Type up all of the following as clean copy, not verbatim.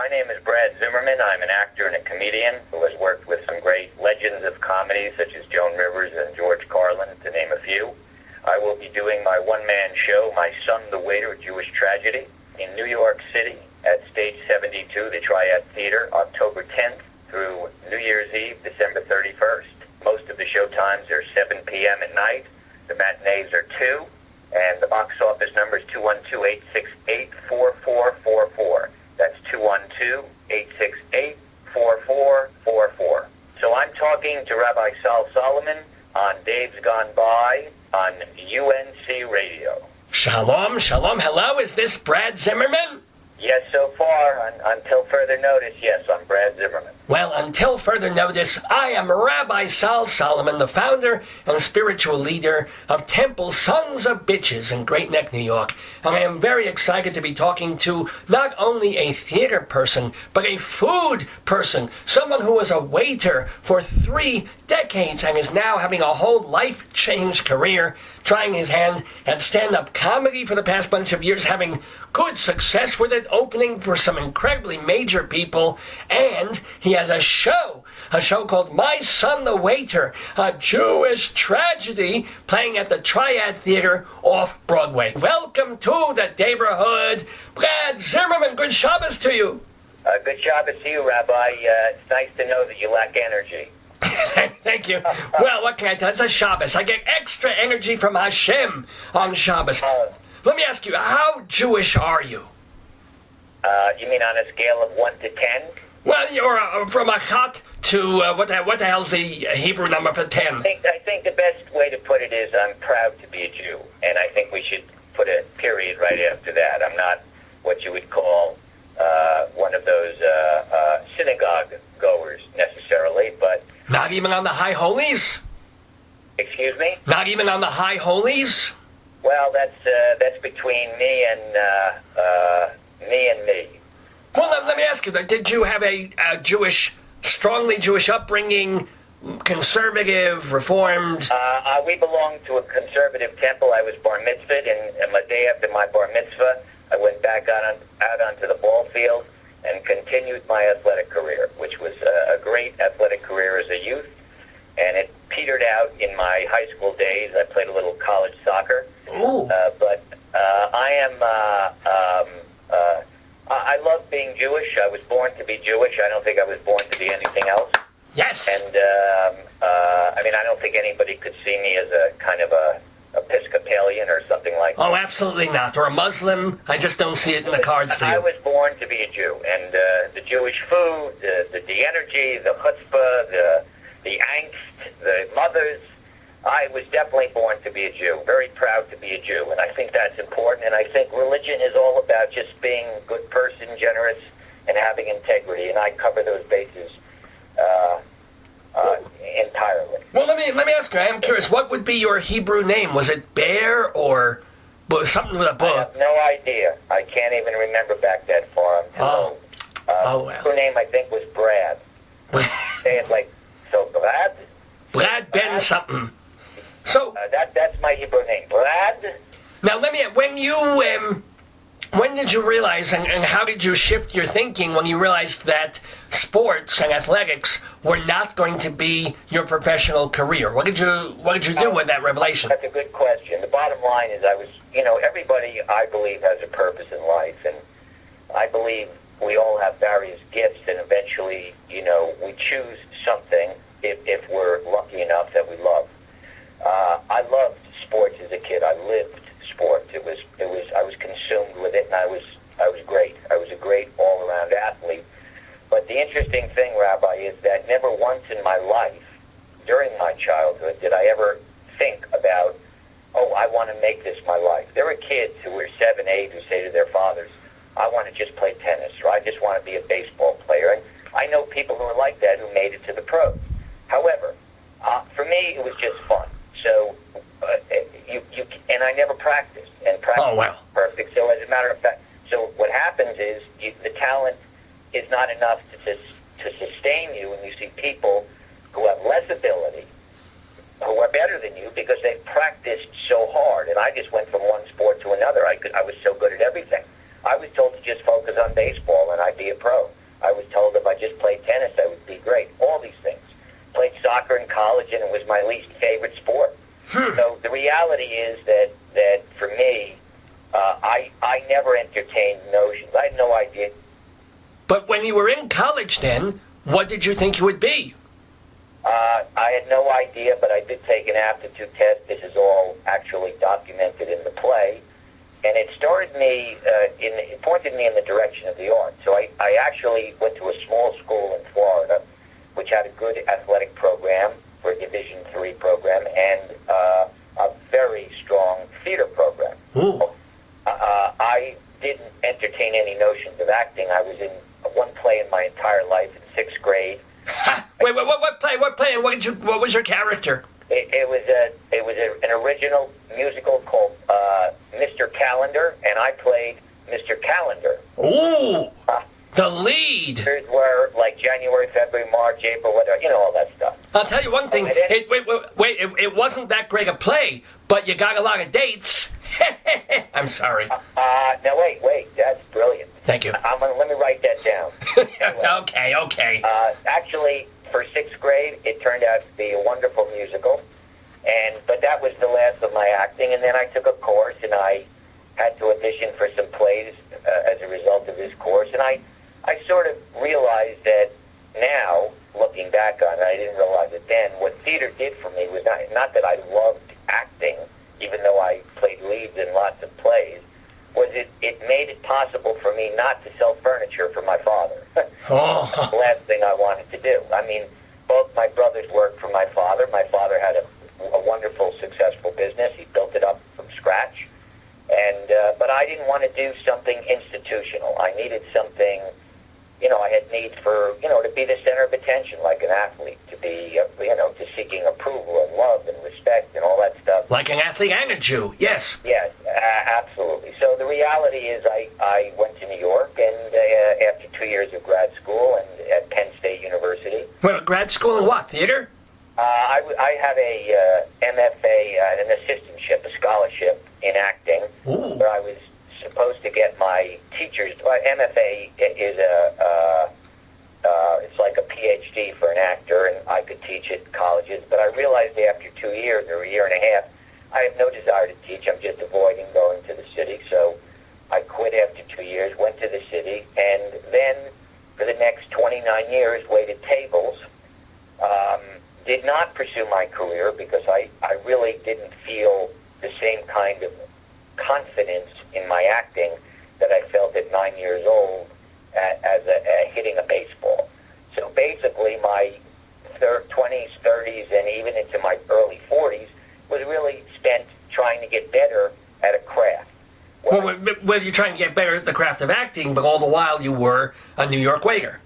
My name is Brad Zimmerman. I'm an actor and a comedian who has worked with some great legends of comedy such as Joan Rivers and George Carlin, to name a few. I will be doing my one-man show, My Son the Waiter, a Jewish Tragedy, in New York City at Stage 72, the Triad Theater, October 10th through New Year's Eve, December 31st. Most of the show times are 7 p.m. at night. The matinees are 2, and the box office number is 212-868-4444. That's 212-868-4444. So I'm talking to Rabbi Sol Solomon on Dave's Gone By on UNC Radio. Shalom, shalom, hello, is this Brad Zimmerman? Yes, so far, until further notice, yes, I'm Brad Zimmerman. Well, until further notice, I am Rabbi Sol Solomon, the founder and spiritual leader of Temple Sons of Bitches in Great Neck, New York. And I am very excited to be talking to not only a theater person, but a food person, someone who was a waiter for 3 decades and is now having a whole life-change career, trying his hand at stand-up comedy for the past bunch of years, having good success with it, opening for some incredibly major people, and he has a show called My Son the Waiter, a Jewish tragedy, playing at the Triad Theater off Broadway. Welcome to the neighborhood, Brad Zimmerman. Good Shabbos to you. Good Shabbos to you, Rabbi. It's nice to know that you lack energy. Thank you. Well, what can I tell you? It's a Shabbos. I get extra energy from Hashem on Shabbos. Let me ask you, how Jewish are you? You mean on a scale of 1 to 10? Well, you're from a chat to, what the hell's the Hebrew number for 10? I think the best way to put it is I'm proud to be a Jew, and I think we should put a period right after that. I'm not what you would call one of those synagogue goers necessarily, but... Not even on the High Holies? Excuse me? Not even on the High Holies? Well, that's between me and me. Well, let me ask you, did you have a strongly Jewish upbringing, conservative, reformed? We belonged to a conservative temple. I was bar mitzvahed, and the day after my bar mitzvah, I went back out onto the ball field and continued my athletic career, which was a great athletic career as a youth, and it petered out in my high school days. I played a little college soccer. Ooh. But I love being Jewish. I was born to be Jewish. I don't think I was born to be anything else. Yes. And, I don't think anybody could see me as a kind of a Episcopalian or something like that. Oh, absolutely not. Or a Muslim. I just don't see it in the cards for you. I was born to be a Jew. And the Jewish food, the energy, the chutzpah, the angst, the mothers, I was definitely born to be a Jew, very proud to be a Jew, and I think that's important, and I think religion is all about just being a good person, generous, and having integrity, and I cover those bases entirely. Well, let me ask you, I am curious, what would be your Hebrew name? Was it Bear or something with a book? I have no idea. I can't even remember back that far. Well. Her name, I think, was Brad. Say it like, so Brad? Brad Ben something. So that's my Hebrew name, Brad. Now let me. When did you realize, and how did you shift your thinking when you realized that sports and athletics were not going to be your professional career? What did you do with that revelation? That's a good question. The bottom line is, everybody I believe has a purpose in life, and I believe we all have various gifts, and eventually, we choose something if we're lucky enough that we love. I loved sports as a kid. I lived sports. I was consumed with it, and I was great. I was a great all-around athlete. But the interesting thing, Rabbi, is that never once in my life, during my childhood, did I ever think about, I want to make this my life. There are kids who are 7, 8 who say to their fathers, I want to just play tennis, or I just want to be a baseball player. And I know people who are like that who made it to the pros. However, for me, it was just fun. So, and I never practiced. And practice was perfect. So, as a matter of fact, so what happens is the talent is not enough to sustain you, and you see people who have less ability, who are better than you because they've practiced so hard. And I just went from one sport to another. I was so good at everything. I was told to just focus on baseball, and I'd be a pro. just played tennis, I would be great. All these things. Played soccer in college, and it was my least favorite sport. So the reality is that for me, I never entertained notions. I had no idea. But when you were in college then, what did you think you would be? I had no idea, but I did take an aptitude test. This is all actually documented in the play. And it started me, it pointed me in the direction of the arts. So I actually went to a small school in Florida, which had a good athletic program for a Division III program, and a very strong theater program. I didn't entertain any notions of acting. I was in one play in my entire life in 6th grade. Wait, what play? What play? What was your character? It was an original musical called Mr. Calendar, and I played Mr. Calendar. Ooh, the lead. Were like January, February, March, April, whatever, all that stuff. I'll tell you one thing. It wasn't that great a play, but you got a lot of dates. I'm sorry. Now wait, that's brilliant. Thank you. Let me write that down. Okay. Actually, for 6th grade, it turned out to be a wonderful musical, but that was the last of my acting. And then I took a course, and I had to audition for some plays as a result of this course. And I sort of realized that now, looking back on it, I didn't realize it then. What theater did for me was not that I loved acting, even though I played leads in lots of plays, was it made it possible for me not to sell furniture for my father. That's the last thing I wanted to do. I mean, both my brothers worked for my father. My father had a wonderful, successful business. He built it up from scratch. But I didn't want to do something institutional. I needed something, I had need for, to be the center of attention like an athlete, to be, to seeking approval and love and respect and all that stuff. Like an athlete and a Jew, yes. Yes, absolutely. So the reality is I went to New York, and after 2 years of grad school and at Penn State University. Wait, grad school in what, theater? I have a MFA, an assistantship, a scholarship in acting, where I was supposed to get my teacher's. MFA is it's like a PhD for an actor, and I could teach at colleges. But I realized after 2 years or a year and a half, I have no desire to teach. I'm just avoiding going to the city. So I quit after 2 years, went to the city, and then for the next 29 years waited tables. Did not pursue my career because I really didn't feel the same kind of confidence in my acting that I felt at 9 years old as hitting a baseball. So basically my 20s, 30s, and even into my early 40s was really spent trying to get better at a craft. Whether you're trying to get better at the craft of acting, but all the while you were a New York waiter.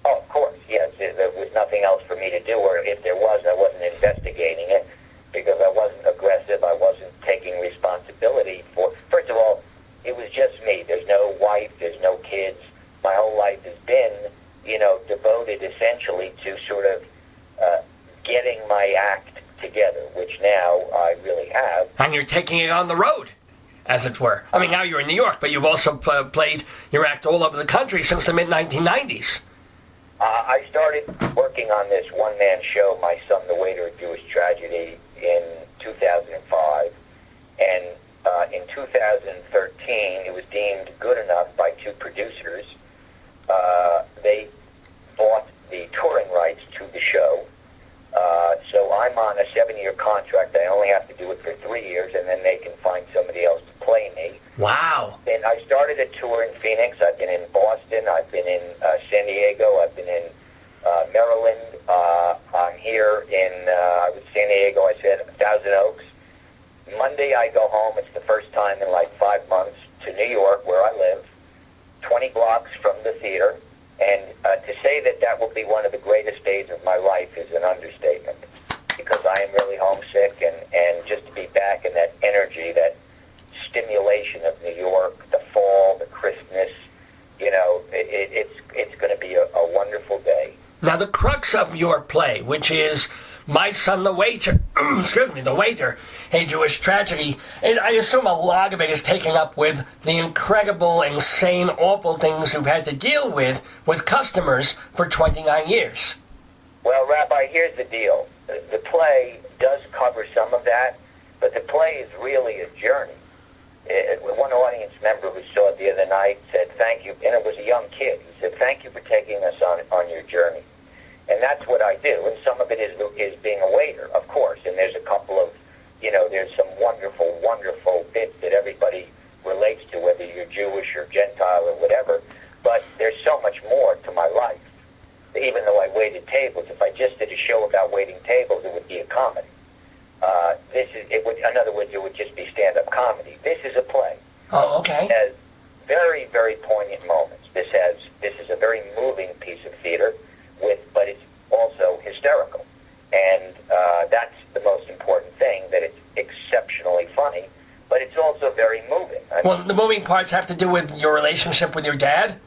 Oh, of course, yes. There was nothing else for me to do, or if there was, I wasn't investigating it because I wasn't aggressive. I wasn't taking responsibility for. First of all, it was just me. There's no wife. There's no kids. My whole life has been, devoted essentially to sort of getting my act together, which now I really have. And you're taking it on the road, as it were. I mean, now you're in New York, but you've also played your act all over the country since the mid-1990s. I started working on this one-man show, My Son the Waiter, A Jewish Tragedy, in 2005. And in 2013, it was deemed good enough by two producers. They bought the touring rights to the show. So I'm on a 7-year contract. I only have to do it for 3 years, and then they can find somebody else to play me. Wow. And I started a tour in Phoenix. I've been in Boston. I've been in San Diego. I've been in Maryland. I'm here in San Diego. I said Thousand Oaks. Monday I go home. It's the first time in like 5 months to New York, where I live, 20 blocks from the theater. And to say that will be one of the greatest days of my life is an understatement, because I am really homesick, and just to be back in that energy, that stimulation of New York, the fall, the crispness, it's going to be a wonderful day. Now, the crux of your play, which is My Son the Waiter, excuse me, the waiter, a Jewish tragedy. And I assume a lot of it is taken up with the incredible, insane, awful things you've had to deal with customers for 29 years. Well, Rabbi, here's the deal. The play does cover some of that, but the play is really a journey. One audience member who saw it the other night said, thank you, and it was a young kid. He said, thank you for taking us on your journey. And that's what I do. And some of it is being a waiter, of course. And there's a couple of, there's some wonderful, wonderful bits that everybody relates to, whether you're Jewish or Gentile or whatever. But there's so much more to my life. Even though I waited tables, if I just did a show about waiting tables, it would be a comedy. In other words, it would just be stand-up comedy. This is a play. Oh, okay. It has very, very poignant moments. This is a very moving piece of theater, but it's also hysterical, and that's the most important thing. That it's exceptionally funny, but it's also very moving. Well, the moving parts have to do with your relationship with your dad?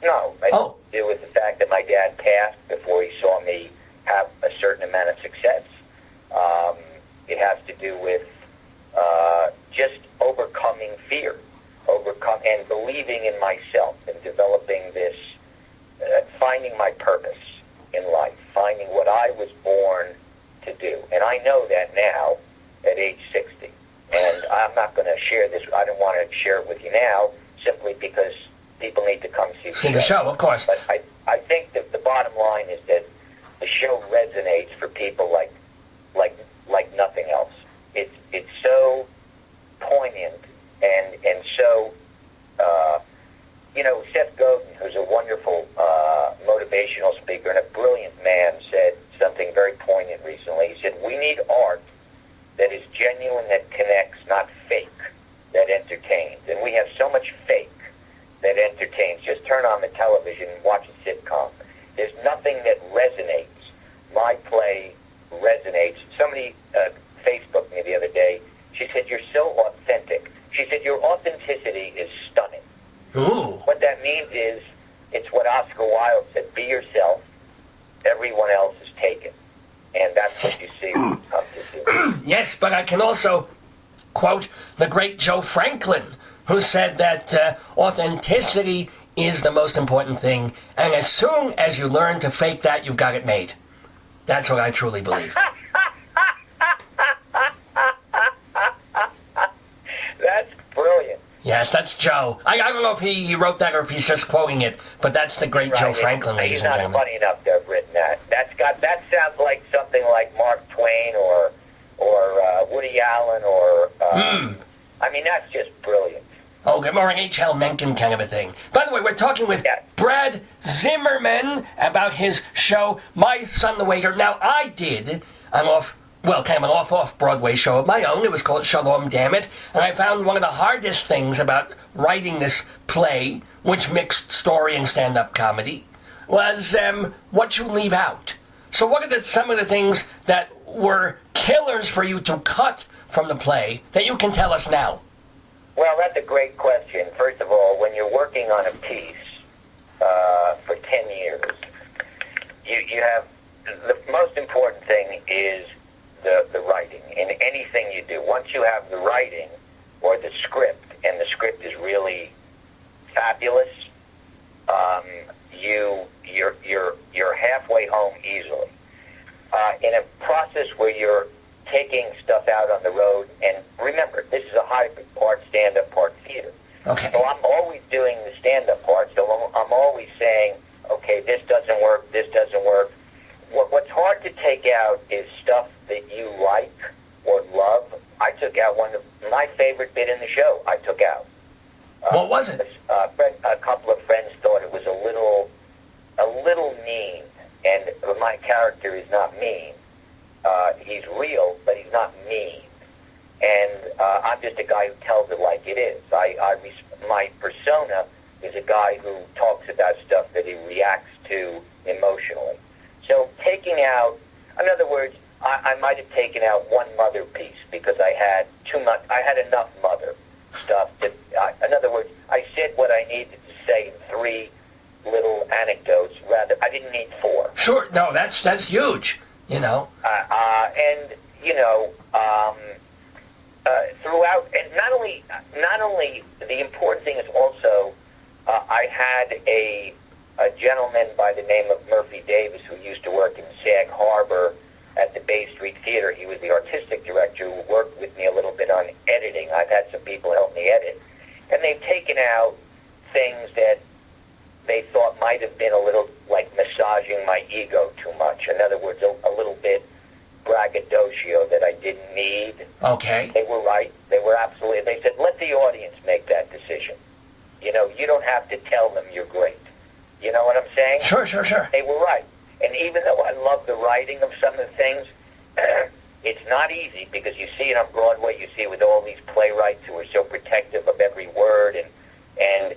No, it has to do with the fact that my dad passed before he saw me have a certain amount of success. It has to do with just overcoming fear, and believing in myself, and developing this, finding my purpose in life, finding what I was born to do. And I know that now at age 60. And I'm not going to share this. I don't want to share it with you now, simply because people need to come see the show, of course. But I think that the bottom line is that the show resonates for people like nothing else. It's so poignant and so Seth Godin, who's a wonderful motivational speaker and a brilliant man, said something very poignant recently. He said, we need art that is genuine, that connects, not fake, that entertains. And we have so much fake that entertains. Just turn on the television and watch a sitcom. There's nothing that resonates. My play resonates. Somebody Facebooked me the other day. She said, you're so authentic. She said, your authenticity is stunning. Ooh. What that means is, it's what Oscar Wilde said, be yourself. Everyone else is taken. And that's what you see when you come to see. Yes, but I can also quote the great Joe Franklin, who said that authenticity is the most important thing, and as soon as you learn to fake that, you've got it made. That's what I truly believe. That's brilliant. Yes, that's Joe. I don't know if he wrote that or if he's just quoting it, but that's the great Joe Franklin, ladies and gentlemen. He's not funny enough to have written that. That sounds like something like Mark Twain or Woody Allen or... I mean, that's just brilliant. Oh, good morning, H.L. Mencken kind of a thing. By the way, we're talking with Brad Zimmerman about his show, My Son the Waiter. Now, I did an off Broadway show of my own. It was called Shalom Dammit. And I found one of the hardest things about writing this play, which mixed story and stand-up comedy, was what you leave out. So what are some of the things that were killers for you to cut from the play that you can tell us now? Well, that's a great question. First of all, when you're working on a piece for 10 years, you have... The most important thing is the writing in anything you do. Once you have the writing or the script, and the script is really fabulous, you're halfway home easily. In a process where you're taking stuff out on the road, and remember, this is a hybrid, part stand-up, part theater. Okay. So I'm always doing the stand-up part, so I'm always saying, okay, this doesn't work, this doesn't work. What's hard to take out is stuff that you like or love. I took out my favorite bit in the show. I took out. What was it? A couple of friends thought it was a little mean, and my character is not mean. He's real, but he's not mean. And I'm just a guy who tells it like it is. My persona is a guy who talks about stuff that he reacts to emotionally. So taking out, in other words, I might have taken out one mother piece because I had too much. I had enough mother stuff. In other words, I said what I needed to say in 3 little anecdotes. Rather, I didn't need 4. Sure, no, that's huge. You know. And throughout, and not only the important thing is also, I had a gentleman by the name of Murphy Davis who used to work in Sag Harbor at the Bay Street Theater. He was the artistic director who worked with me a little bit on editing. I've had some people help me edit, and they've taken out things that they thought might have been a little like massaging my ego too much. In other words, a little bit braggadocio that I didn't need. Okay. They were right. They were absolutely. They said, let the audience make that decision. You don't have to tell them you're great. You know what I'm saying? Sure. They were right. And even though I love the writing of some of the things, it's not easy because you see it on Broadway. You see it with all these playwrights who are so protective of every word. And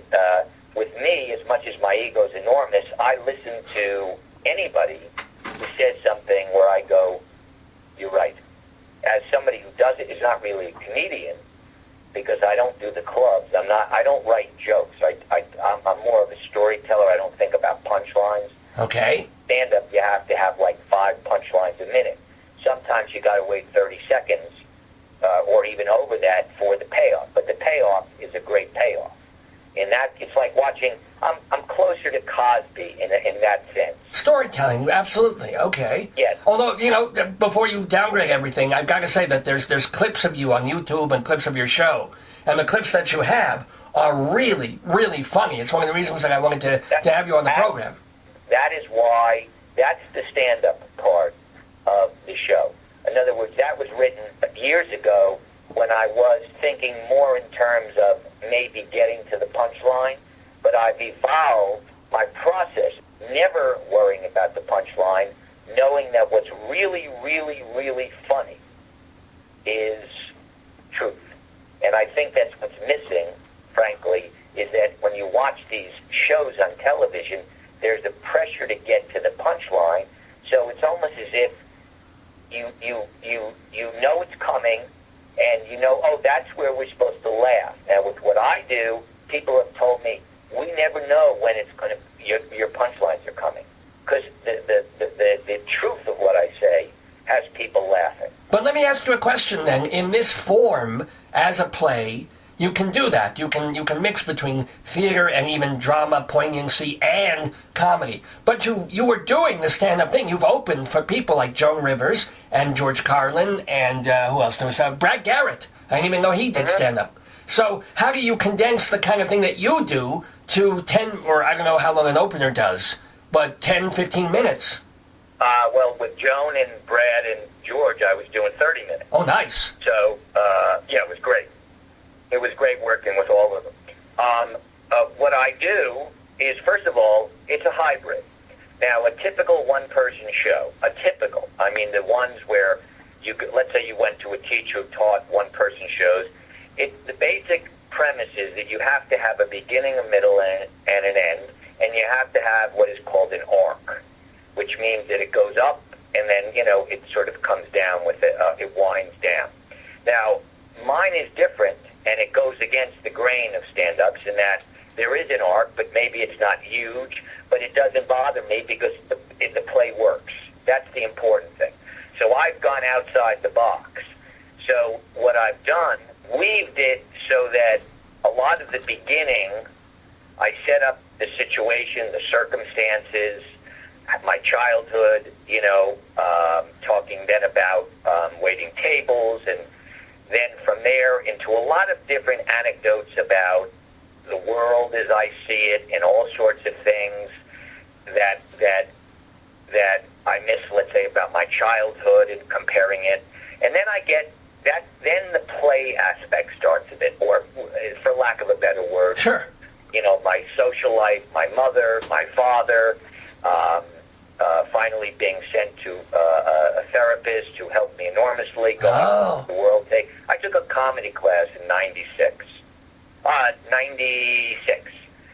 with me, as much as my ego is enormous, I listen to anybody who says something where I go, you're right. As somebody who does it, is not really a comedian, because I don't do the clubs. I don't write jokes. I'm more of a storyteller. I don't think about punchlines. Okay. Stand-up, you have to have like 5 punchlines a minute. Sometimes you got to wait 30 seconds or even over that for the payoff. But the payoff is a great payoff. In that, it's like watching. I'm closer to Cosby in that sense. Storytelling, absolutely. Okay. Yes. Although, before you downgrade everything, I've got to say that there's clips of you on YouTube and clips of your show, and the clips that you have are really, really funny. It's one of the reasons that I wanted to have you on the program. That is why. That's the stand-up part of the show. In other words, that was written years ago when I was thinking more in terms of maybe getting to the punchline, but I've evolved my process, never worrying about the punchline, knowing that what's really, really, really funny is truth. And I think that's what's missing, frankly, is that when you watch these shows on television, there's a pressure to get to the punchline, so it's almost as if you know it's coming, and oh, that's where we're supposed to laugh. Now, with what I do, people have told me, we never know when it's going to, your punchlines are coming. Because the truth of what I say has people laughing. But let me ask you a question then. In this form, as a play, you can do that. You can mix between theater and even drama, poignancy, and comedy. But you were doing the stand-up thing. You've opened for people like Joan Rivers and George Carlin and who else? There was Brad Garrett. I didn't even know he did stand-up. So how do you condense the kind of thing that you do to 10, or I don't know how long an opener does, but 10, 15 minutes? Well, with Joan and Brad and George, I was doing 30 minutes. Oh, nice. So, yeah, it was great. It was great working with all of them. What I do is, first of all, it's a hybrid. Now, a typical one-person show, I mean the ones where let's say you went to a teacher who taught one-person shows, the basic premise is that you have to have a beginning, a middle, and an end, and you have to have what is called an arc, which means that it goes up, and then, it sort of comes down with it, it winds down. Now, mine is different, and it goes against the grain of stand-ups in that there is an arc, but maybe it's not huge, but it doesn't bother me because the play works. That's the important thing. So I've gone outside the box. So what I've done, weaved it so that a lot of the beginning, I set up the situation, the circumstances, my childhood, talking then about waiting tables, and then from there into a lot of different anecdotes about the world as I see it and all sorts of things that I miss, let's say, about my childhood and comparing it. And then I get that, then the play aspect starts a bit, or for lack of a better word. Sure. My social life, my mother, my father, finally being sent to a therapist who helped me enormously going through the world. I took a comedy class in 96.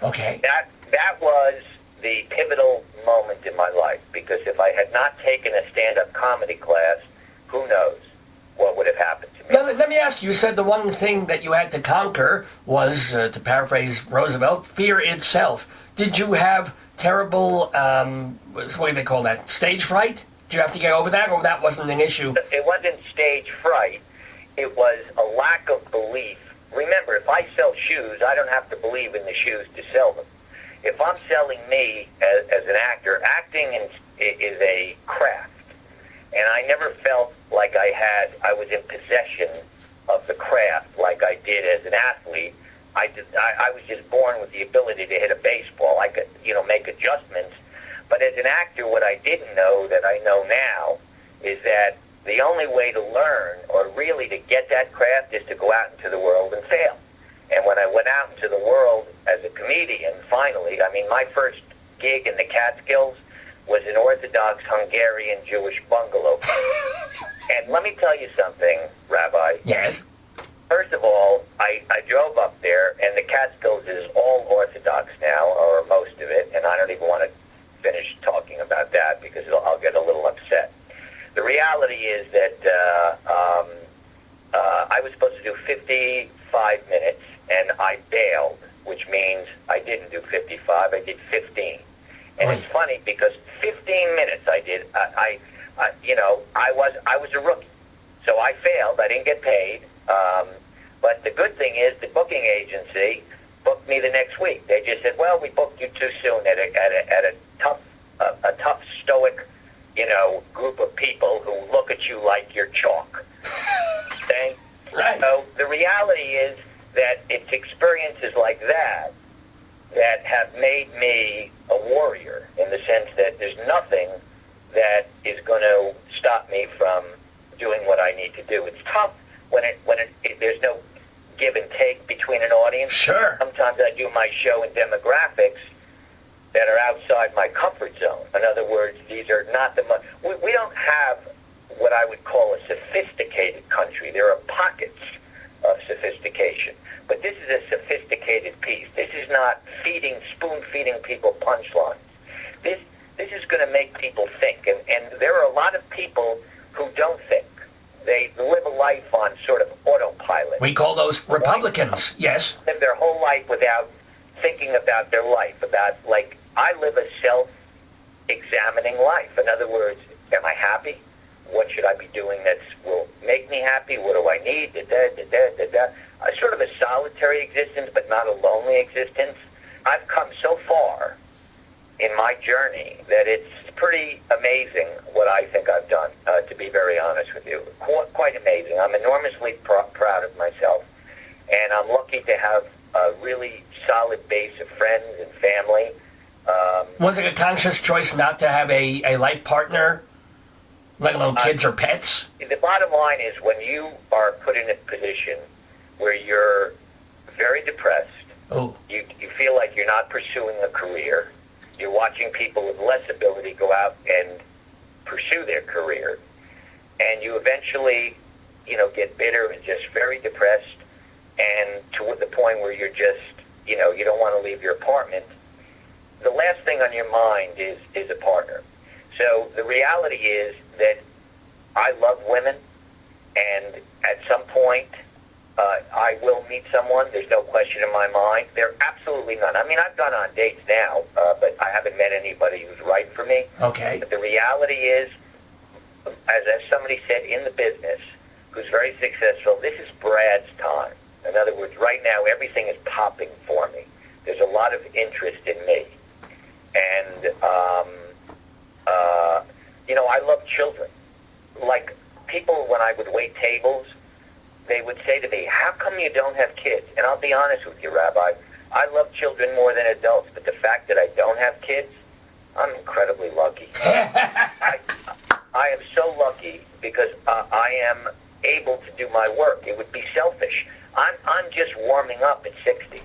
Okay. That was the pivotal moment in my life, because if I had not taken a stand-up comedy class, who knows what would have happened to me. Now, let me ask you, you said the one thing that you had to conquer was, to paraphrase Roosevelt, fear itself. Did you have terrible, what do they call that, stage fright? Did you have to get over that, or that wasn't an issue? It wasn't stage fright. It was a lack of belief. Remember, if I sell shoes, I don't have to believe in the shoes to sell them. If I'm selling me as an actor, acting is a craft. And I never felt like I was in possession of the craft like I did as an athlete. I was just born with the ability to hit a baseball. I could, make adjustments. But as an actor, what I didn't know that I know now is that the only way to learn or really to get that craft is to go out into the world and fail. And when I went out into the world as a comedian, finally, my first gig in the Catskills was an Orthodox Hungarian Jewish bungalow. And let me tell you something, Rabbi. Yes. First of all, I drove up there, and the Catskills is all Orthodox now, or most of it, and I don't even want to finish talking about that because I'll get a little upset. The reality is that I was supposed to do 55 minutes, and I bailed, which means I didn't do 55, I did 15. And It's funny because 15 minutes I did, I was a rookie. So I failed, I didn't get paid. But the good thing is the booking agency booked me the next week. They just said, well, we booked you too soon at a tough, stoic, group of people who look at you like you're chalk. Okay? Right. So the reality is that it's experiences like that have made me a warrior in the sense that there's nothing that is going to stop me from doing what I need to do. It's tough when there's no give and take between an audience. Sure. Sometimes I do my show in demographics that are outside my comfort zone. In other words, these are not we don't have what I would call a sophisticated country. There are pockets of sophistication. But this is a sophisticated piece. This is not spoon-feeding people punchlines. This is going to make people think. And there are a lot of people who don't think. They live a life on sort of autopilot. We call those Republicans, yes. Live their whole life without thinking about their life, I live a self-examining life. In other words, am I happy? What should I be doing that will make me happy? What do I need? Sort of a solitary existence, but not a lonely existence. I've come so far in my journey that it's pretty amazing what I think I've done, to be very honest with you. Quite amazing. I'm enormously proud of myself, and I'm lucky to have a really solid base of friends and family. Was it a conscious choice not to have a life partner, let alone kids or pets? The bottom line is when you are put in a position where you're very depressed, you feel like you're not pursuing a career, you're watching people with less ability go out and pursue their career, and you eventually, get bitter and just very depressed, and to the point where you're just, you don't want to leave your apartment. The last thing on your mind is a partner. So the reality is that I love women, and at some point I will meet someone. There's no question in my mind. There absolutely none. I've gone on dates now, but I haven't met anybody who's right for me. Okay. But the reality is, as somebody said in the business, who's very successful, this is Brad's time. In other words, right now everything is popping for me. There's a lot of interest in me. And, I love children. Like, people, when I would wait tables, they would say to me, how come you don't have kids? And I'll be honest with you, Rabbi, I love children more than adults, but the fact that I don't have kids, I'm incredibly lucky. I am so lucky because I am able to do my work. It would be selfish. I'm just warming up at 60.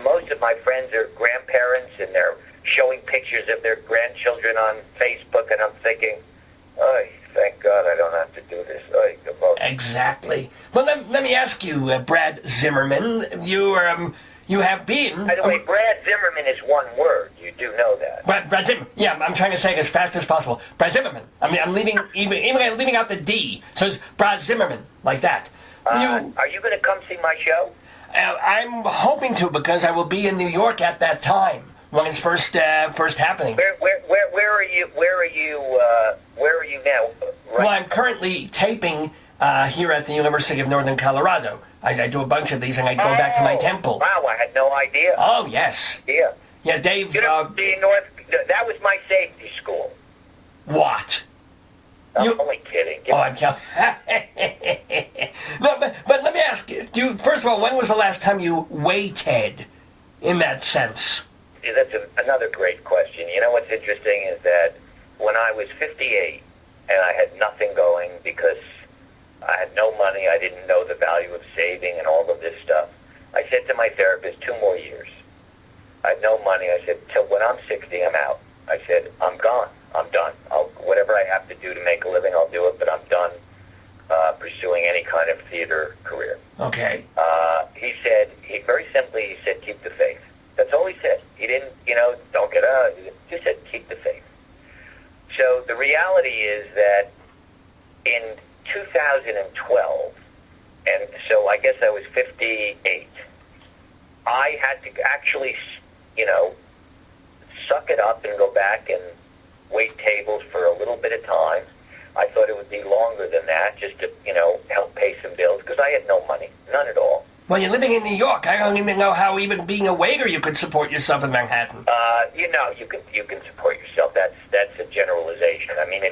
Most of my friends are grandparents, and they're showing pictures of their grandchildren on Facebook, and I'm thinking, oh, thank God I don't have to do this. Exactly. Well, let me ask you, Brad Zimmerman, you have been... By the way, Brad Zimmerman is one word. You do know that. Brad Zimmerman. Yeah, I'm trying to say it as fast as possible. Brad Zimmerman. I'm leaving leaving out the D. So it's Brad Zimmerman, like that. Are you going to come see my show? I'm hoping to, because I will be in New York at that time. when it's first happening. Where are you? Where are you now? Right. Well, I'm currently taping here at the University of Northern Colorado. I do a bunch of these, and I go back to my temple. Wow, I had no idea. Oh, yes. Yeah. Yeah, Dave. University of North. That was my safety school. What? I'm only kidding. I'm kidding. No, but let me ask you. First of all, when was the last time you waited in that sense? Yeah, that's another great question. You know what's interesting is that when I was 58 and I had nothing going because I had no money, I didn't know the value of saving and all of this stuff, I said to my therapist, 2 more years. I had no money. I said, till when I'm 60, I'm out. I said, I'm gone. I'm done. Whatever I have to do to make a living, I'll do it, but I'm done pursuing any kind of theater career. Okay. He very simply said, keep the faith. That's all he said. He didn't, don't get out. He just said, keep the faith. So the reality is that in 2012, and so I guess I was 58, I had to actually, suck it up and go back and wait tables for a little bit of time. I thought it would be longer than that, just to, help pay some bills, because I had no money, none at all. Well, you're living in New York. I don't even know how even being a waiter you could support yourself in Manhattan. You can support yourself. That's a generalization. I mean,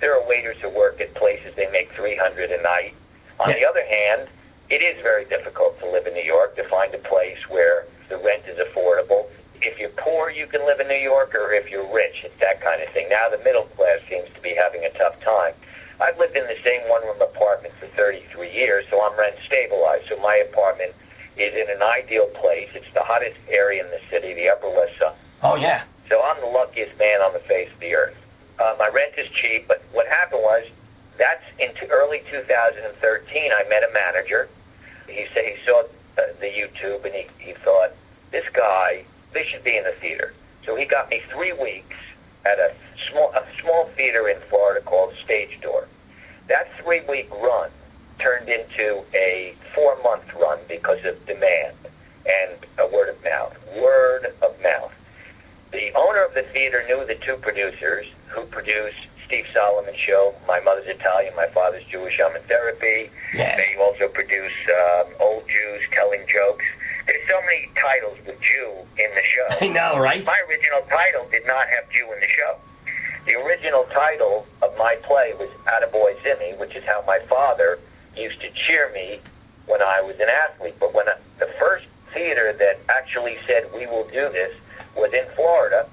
there are waiters who work at places they make $300 a night. On the other hand, it is very difficult to live in New York, to find a place where the rent is affordable. If you're poor, you can live in New York, or if you're rich, it's that kind of thing. Now the middle class seems to be having a tough time. I've lived in the same one-room apartment for 33 years, so I'm rent stabilized. So my apartment is in an ideal place. It's the hottest area in the city, the Upper West Side. Oh, yeah. So I'm the luckiest man on the face of the earth. My rent is cheap, but what happened was, that's into early 2013, I met a manager. He said he saw the YouTube, and he thought, this guy, they should be in the theater. So he got me 3 weeks at a small theater in Florida called Stage Door. That 3-week run turned into a 4-month run because of demand and a word of mouth. Word of mouth. The owner of the theater knew the 2 producers who produced Steve Solomon's show, My Mother's Italian, My Father's Jewish, I'm in Therapy. Yes. They also produce Old Jews Telling Jokes. There's so many titles with Jew in the show. I know, right? My original title did not have Jew in the show. The original title of my play was Attaboy Zimmy, which is how my father used to cheer me when I was an athlete. But when the first theater that actually said, we will do this, was in Florida.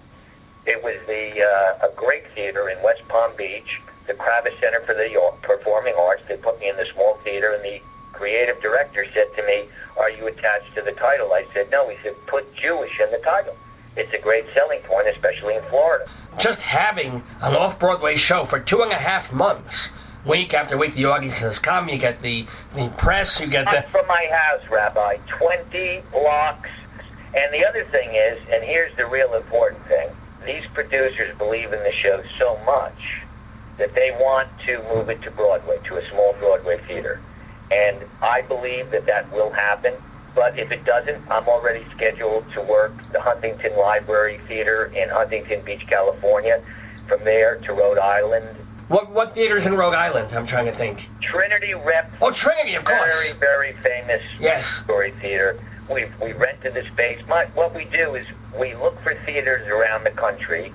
It was a great theater in West Palm Beach, the Kravis Center for the Performing Arts. They put me in the small theater, and the creative director said to me, are you attached to the title? I said, no. He said, put Jewish in the title. It's a great selling point, especially in Florida. Just having an off-Broadway show for 2.5 months, week after week, the audiences come, you get the press, you get the... From my house, Rabbi, 20 blocks. And the other thing is, and here's the real important thing, these producers believe in the show so much that they want to move it to Broadway, to a small Broadway theater. And I believe that will happen. But if it doesn't, I'm already scheduled to work the Huntington Library Theater in Huntington Beach, California. From there to Rhode Island. What theater's in Rhode Island? I'm trying to think. Trinity Rep. Oh, Trinity, of course. Very, very famous story theater. We rented the space. What we do is we look for theaters around the country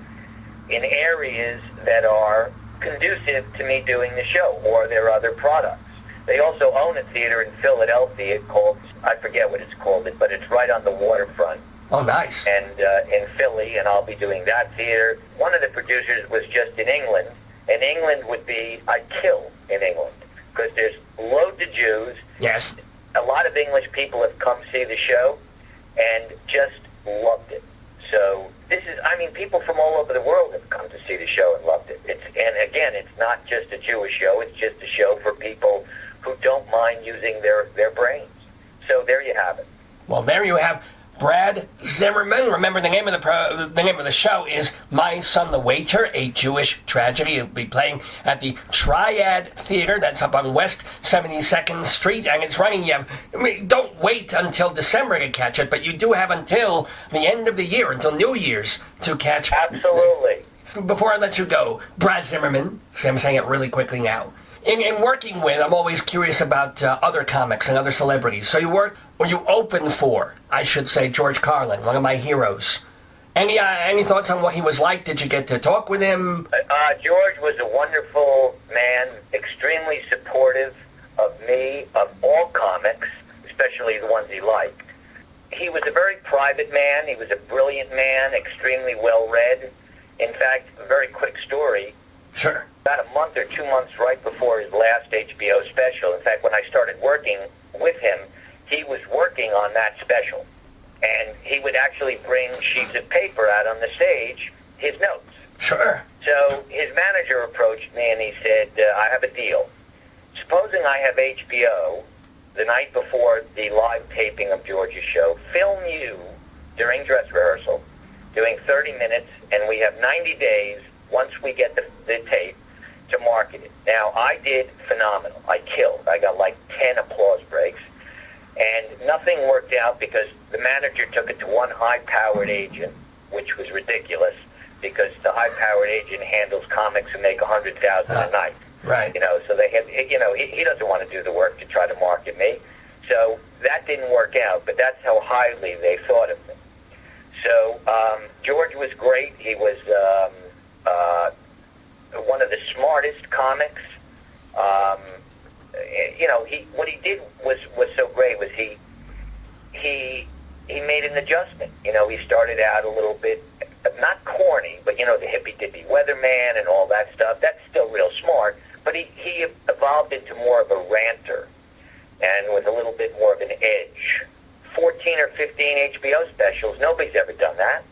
in areas that are conducive to me doing the show or their other products. They also own a theater in Philadelphia called, I forget what it's called, but it's right on the waterfront. Oh, nice. And in Philly, and I'll be doing that theater. One of the producers was just in England, and England would be, I'd kill in England, because there's loads of Jews. Yes. A lot of English people have come see the show and just loved it. So this is, people from all over the world have come to see the show and loved it. And again, it's not just a Jewish show, it's just a show for people who don't mind using their brains. So there you have it. Well, there you have. Brad Zimmerman. Remember, the name of the show is My Son the Waiter, a Jewish tragedy. It'll be playing at the Triad Theater. That's up on West 72nd Street, and it's running. Don't wait until December to catch it, but you do have until the end of the year, until New Year's, to catch. Absolutely. Before I let you go, Brad Zimmerman. See, I'm saying it really quickly now. In working with, I'm always curious about other comics and other celebrities. So you open for, I should say, George Carlin, one of my heroes. Any thoughts on what he was like? Did you get to talk with him? George was a wonderful man, extremely supportive of me, of all comics, especially the ones he liked. He was a very private man. He was a brilliant man, extremely well-read. In fact, a very quick story. Sure. About a month or 2 months right before his last HBO special. In fact, when I started working with him, he was working on that special. And he would actually bring sheets of paper out on the stage, his notes. Sure. So his manager approached me and he said, I have a deal. Supposing I have HBO the night before the live taping of George's show, film you during dress rehearsal, doing 30 minutes, and we have 90 days once we get the tape to market it. Now, I did phenomenal. I killed. I got like 10 applause breaks, and nothing worked out because the manager took it to one high-powered agent, which was ridiculous because the high-powered agent handles comics who make $100,000 a night. Right. So they had, he doesn't want to do the work to try to market me. So that didn't work out, but that's how highly they thought of me. So George was great. He was one of the smartest comics. What he did was so great was he made an adjustment. He started out a little bit not corny, but the hippy dippy weatherman and all that stuff. That's still real smart, but he evolved into more of a ranter and with a little bit more of an edge. 14 or 15 HBO specials. Nobody's ever done that.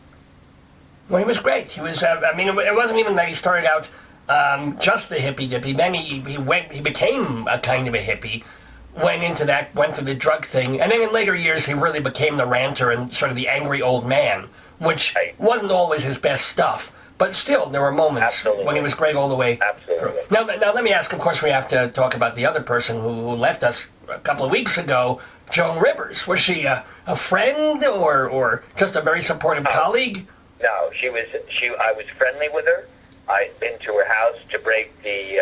Well, he was great. He was. It wasn't even that he started out just the hippy dippy. Then he became a kind of a hippie. Went through the drug thing, and then in later years he really became the ranter and sort of the angry old man, which wasn't always his best stuff. But still, there were moments when he was great all the way through. Now, let me ask. Of course, we have to talk about the other person who left us a couple of weeks ago, Joan Rivers. Was she a friend or just a very supportive colleague? No, I was friendly with her. I'd been to her house to break the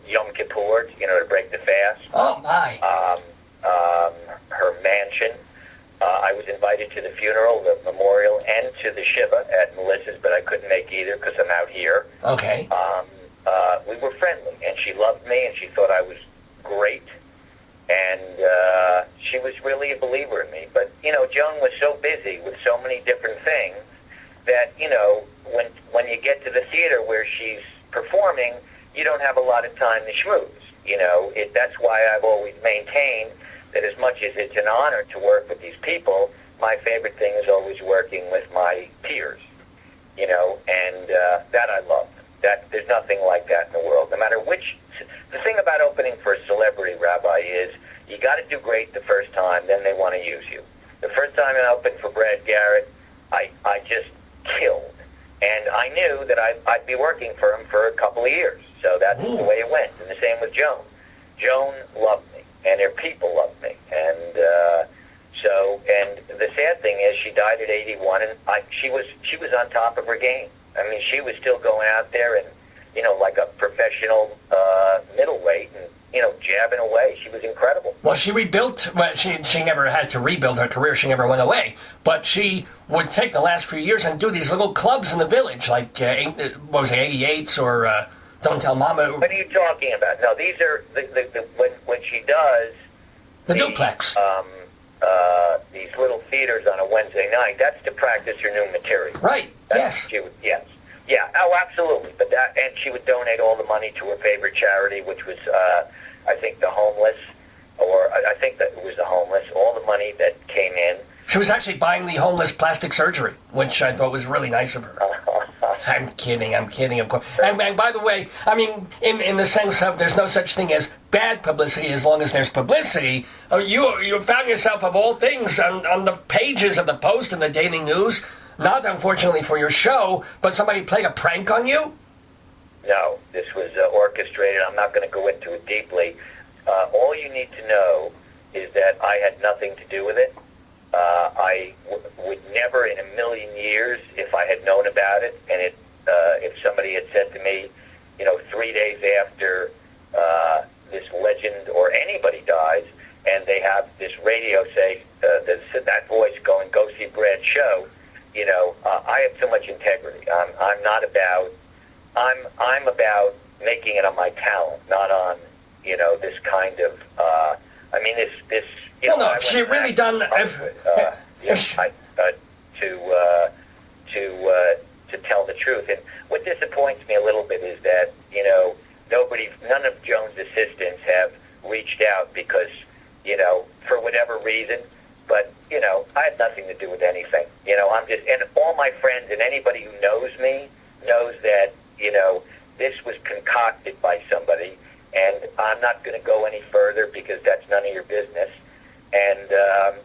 Yom Kippur, to break the fast. Oh my! Her mansion. I was invited to the funeral, the memorial, and to the Shiva at Melissa's, but I couldn't make either because I'm out here. Okay. We were friendly, and she loved me, and she thought I was great, and she was really a believer in me. But, Joan was so busy with so many different things that, when you get to the theater where she's performing, you don't have a lot of time to schmooze. That's why I've always maintained that as much as it's an honor to work with these people, my favorite thing is always working with my peers, and that I love. That there's nothing like that in the world. No matter which, the thing about opening for a celebrity, Rabbi, is you got to do great the first time, then they want to use you. The first time I opened for Brad Garrett, I just killed, and I knew that I'd be working for him for a couple of years. So that's the way it went. And the same with Joan. Joan loved me, and her people loved me, and the sad thing is she died at 81, and she was on top of her game. I mean, she was still going out there and like a professional middleweight, and jabbing away. She was incredible. Well, she rebuilt. Well, she never had to rebuild her career. She never went away. But she would take the last few years and do these little clubs in the village, like 88s or Don't Tell Mama. What are you talking about? No, these are when she does the duplex. These little theaters on a Wednesday night. That's to practice her new material. Right. Yes. Yes. Yeah. Oh, absolutely. But and she would donate all the money to her favorite charity, which was, I think, the homeless, or I think that it was the homeless. All the money that came in. She was actually buying the homeless plastic surgery, which I thought was really nice of her. I'm kidding, of course. And by the way, I mean, in the sense of there's no such thing as bad publicity as long as there's publicity. You found yourself, of all things, on the pages of the Post and the Daily News, not unfortunately for your show, but somebody played a prank on you? No, this was orchestrated. I'm not going to go into it deeply. All you need to know is that I had nothing to do with it. I would never in a million years, if I had known about it, and if somebody had said to me, 3 days after this legend or anybody dies, and they have this radio say, that voice going, go see Brad's show, I have too much integrity. I'm not about, I'm about making it on my talent, not on, this kind of, this. No, if she had really done... To tell the truth. And what disappoints me a little bit is that, none of Joan's assistants have reached out because, for whatever reason, but, I had nothing to do with anything. I'm just, and all my friends and anybody who knows me knows that, this was concocted by somebody, and I'm not going to go any further because that's none of your business. And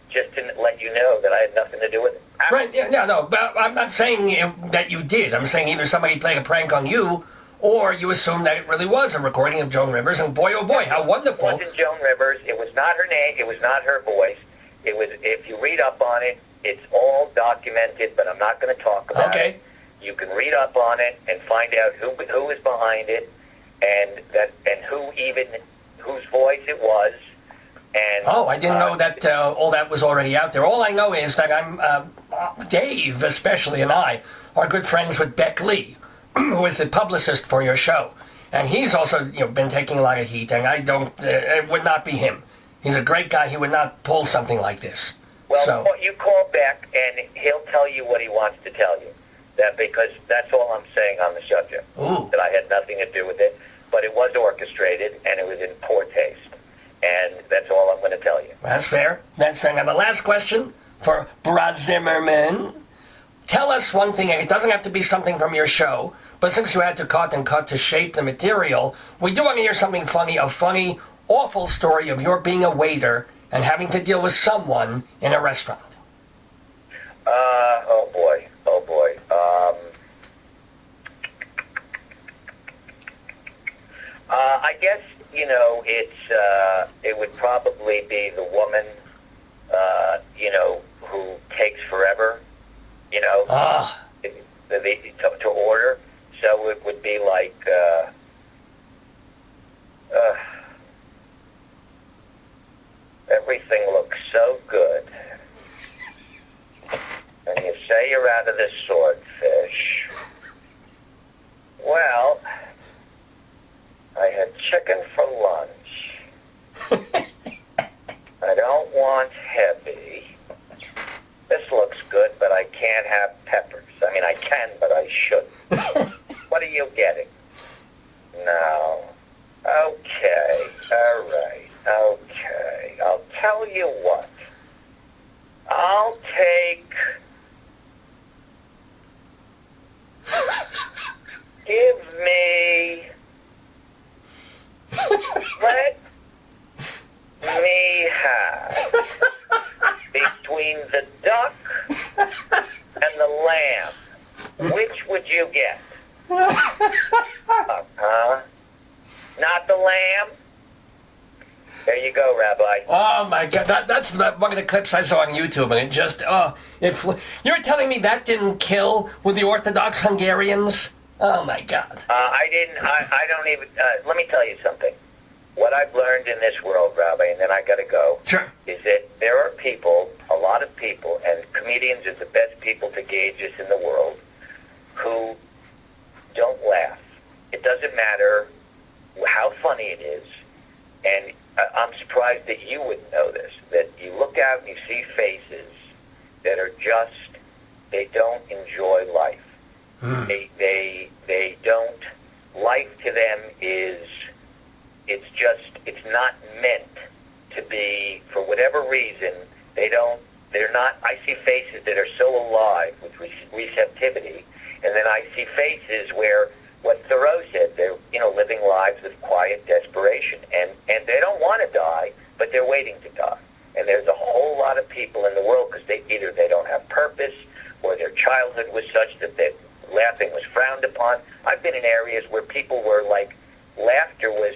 just to let you know that I had nothing to do with it. Right, yeah, no, but I'm not saying that you did. I'm saying either somebody played a prank on you, or you assumed that it really was a recording of Joan Rivers, and boy, oh boy, how wonderful. It wasn't Joan Rivers. It was not her name. It was not her voice. It was, if you read up on it, it's all documented, but I'm not going to talk about it. You can read up on it and find out who is behind it, and whose voice it was. And, I didn't know that all that was already out there. All I know is that Dave, especially, and I are good friends with Beck Lee, who is the publicist for your show. And he's also been taking a lot of heat, and it would not be him. He's a great guy. He would not pull something like this. Well, you call Beck, and he'll tell you what he wants to tell you. Because that's all I'm saying on the subject. Ooh. That I had nothing to do with it, but it was orchestrated, and it was in poor taste. And that's all I'm going to tell you. That's fair. That's fair. Now, the last question for Brad Zimmerman. Tell us one thing, and it doesn't have to be something from your show, but since you had to cut to shape the material, we do want to hear something funny, a funny, awful story of your being a waiter and having to deal with someone in a restaurant. Oh boy. I guess, it would probably be the woman, who takes forever, to order. So it would be like, everything looks so good. And you say you're out of the swordfish. Well, I had chicken for lunch. I don't want heavy. This looks good, but I can't have peppers. I mean, I can, but I shouldn't. What are you getting? No. Okay. All right. Okay. I'll tell you what. I'll take... Give me... Let me have between the duck and the lamb. Which would you get? Not the lamb? There you go, Rabbi. Oh my God, that's one of the clips I saw on YouTube, and it just you're telling me that didn't kill with the Orthodox Hungarians? Oh my God. I don't even. Let me tell you something. What I've learned in this world, Rabbi, and then I got to go. Sure. Is that there are people, a lot of people, and comedians are the best people to gauge this in the world, who don't laugh. It doesn't matter how funny it is, and I'm surprised that you wouldn't know this, that you look out and you see faces that are just, they don't enjoy life. They don't, life to them is, it's not meant to be, for whatever reason, they're not, I see faces that are so alive with receptivity, And then I see faces where, what Thoreau said, they're, living lives with quiet desperation. And they don't want to die, but they're waiting to die. And there's a whole lot of people in the world because either they don't have purpose or their childhood was such that laughing was frowned upon. I've been in areas where people were like, laughter was,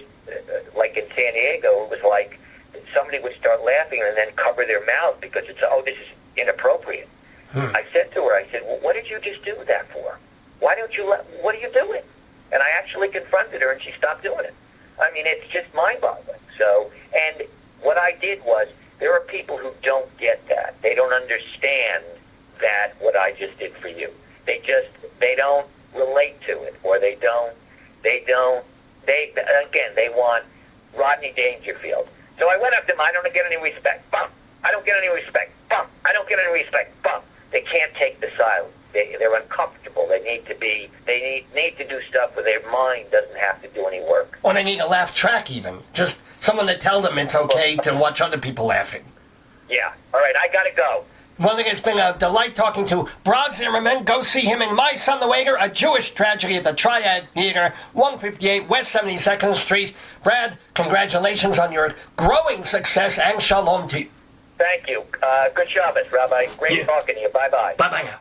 like in San Diego, it was like somebody would start laughing and then cover their mouth because it's, this is inappropriate. I said to her, well, what did you just do that for? Why don't you what are you doing? And I actually confronted her and she stopped doing it. I mean, it's just mind-boggling. So, and what I did was, there are people who don't get that. They don't understand that what I just did for you. They don't relate to it, or they want Rodney Dangerfield. So I went up to them, I don't get any respect, bump. I don't get any respect, bump. I don't get any respect, bump. They can't take the silence. They're uncomfortable. They need to do stuff where their mind doesn't have to do any work. Or they need a laugh track even. Just someone to tell them it's okay to watch other people laughing. Yeah. All right, I gotta go. Well, it's been a delight talking to Brad Zimmerman. Go see him in My Son the Wager, A Jewish Tragedy at the Triad Theater, 158 West 72nd Street. Brad, congratulations on your growing success, and shalom to you. Thank you. Good Shabbos, Rabbi. Great talking to you. Bye-bye. Bye-bye now.